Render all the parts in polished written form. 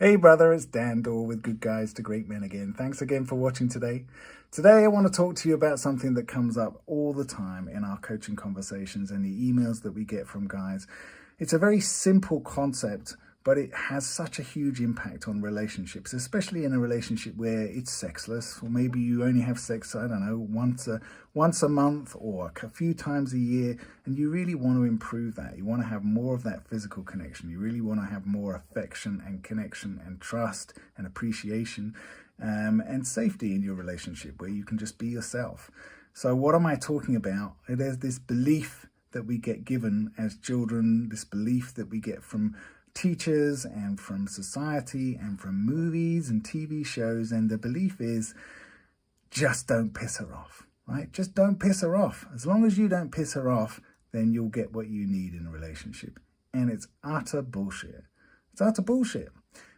Hey brother, it's Dan Dorr with Good Guys to Great Men again. Thanks again for watching today. Today I want to talk to you about something that comes up all the time in our coaching conversations and the emails that we get from guys. It's a very simple concept, but it has such a huge impact on relationships, especially in a relationship where it's sexless, or maybe you only have sex, I don't know, once a month or a few times a year, and you really want to improve that. You want to have more of that physical connection. You really want to have more affection and connection and trust and appreciation and safety in your relationship where you can just be yourself. So what am I talking about? There's this belief that we get given as children, this belief that we get from teachers and from society and from movies and TV shows, and the belief is just don't piss her off, right? Just don't piss her off. As long as you don't piss her off, then you'll get what you need in a relationship. And it's utter bullshit. It's utter bullshit.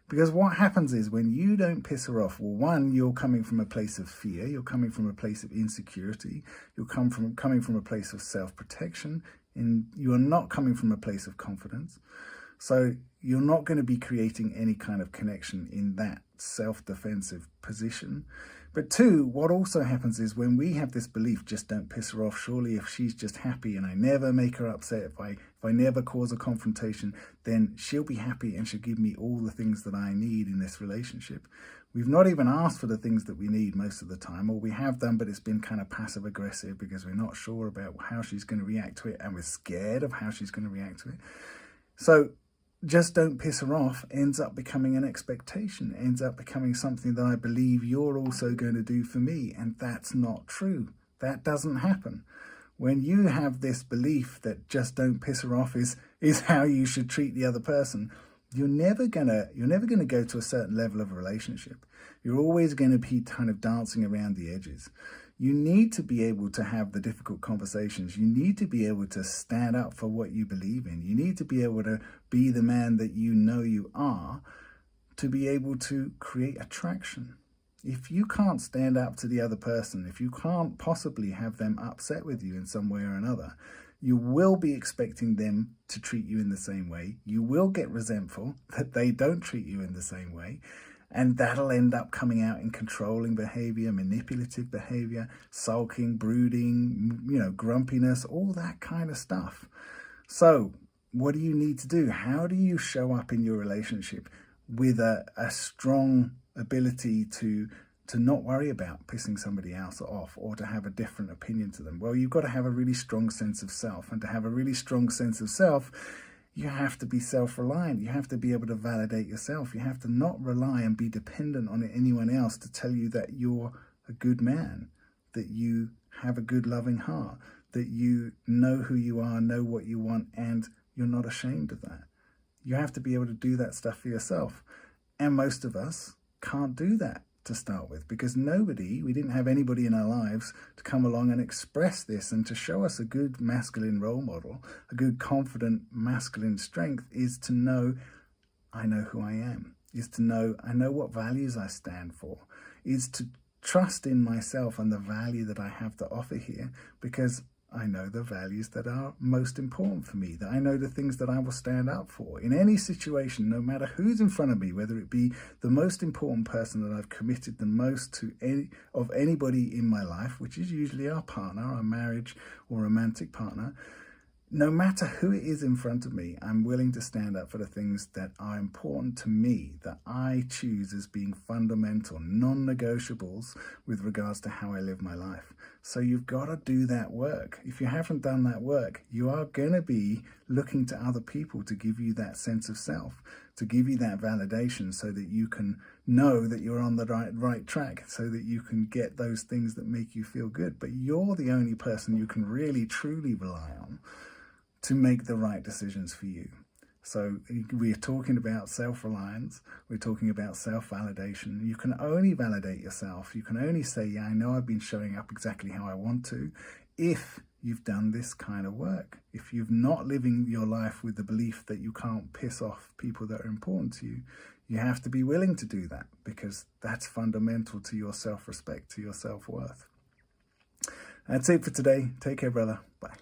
Because what happens is when you don't piss her off, well, one, you're coming from a place of fear, you're coming from a place of insecurity, you're coming from a place of self-protection, and you are not coming from a place of confidence. So you're not going to be creating any kind of connection in that self-defensive position. But two, what also happens is when we have this belief, just don't piss her off, surely if she's just happy and I never make her upset, if I never cause a confrontation, then she'll be happy and she'll give me all the things that I need in this relationship. We've not even asked for the things that we need most of the time, or we have done, but it's been kind of passive aggressive because we're not sure about how she's going to react to it and we're scared of how she's going to react to it. So just don't piss her off ends up becoming an expectation, ends up becoming something that I believe you're also going to do for me. And that's not true. That doesn't happen. When you have this belief that just don't piss her off is how you should treat the other person, you're never gonna go to a certain level of a relationship. You're always going to be kind of dancing around the edges. You need to be able to have the difficult conversations. You need to be able to stand up for what you believe in. You need to be able to be the man that you know you are to be able to create attraction. If you can't stand up to the other person, if you can't possibly have them upset with you in some way or another, you will be expecting them to treat you in the same way. You will get resentful that they don't treat you in the same way. And that'll end up coming out in controlling behavior, manipulative behavior, sulking, brooding, grumpiness, all that kind of stuff. So what do you need to do? How do you show up in your relationship with a strong ability to not worry about pissing somebody else off or to have a different opinion to them? Well, you've got to have a really strong sense of self. And to have a really strong sense of self, you have to be self-reliant. You have to be able to validate yourself. You have to not rely and be dependent on anyone else to tell you that you're a good man, that you have a good loving heart, that you know who you are, know what you want, and you're not ashamed of that. You have to be able to do that stuff for yourself. And most of us can't do that to start with, because we didn't have anybody in our lives to come along and express this and to show us a good masculine role model. A good confident masculine strength is to know I know who I am, is to know I know what values I stand for, is to trust in myself and the value that I have to offer here, because I know the values that are most important for me, that I know the things that I will stand up for. In any situation, no matter who's in front of me, whether it be the most important person that I've committed the most to anybody in my life, which is usually our partner, our marriage or romantic partner, no matter who it is in front of me, I'm willing to stand up for the things that are important to me, that I choose as being fundamental, non-negotiables with regards to how I live my life. So you've got to do that work. If you haven't done that work, you are going to be looking to other people to give you that sense of self, to give you that validation so that you can know that you're on the right track, so that you can get those things that make you feel good. But you're the only person you can really, truly rely on to make the right decisions for you. So we're talking about self-reliance. We're talking about self-validation. You can only validate yourself. You can only say, yeah, I know I've been showing up exactly how I want to, if you've done this kind of work. If you've not living your life with the belief that you can't piss off people that are important to you, you have to be willing to do that, because that's fundamental to your self-respect, to your self-worth. That's it for today. Take care, brother. Bye.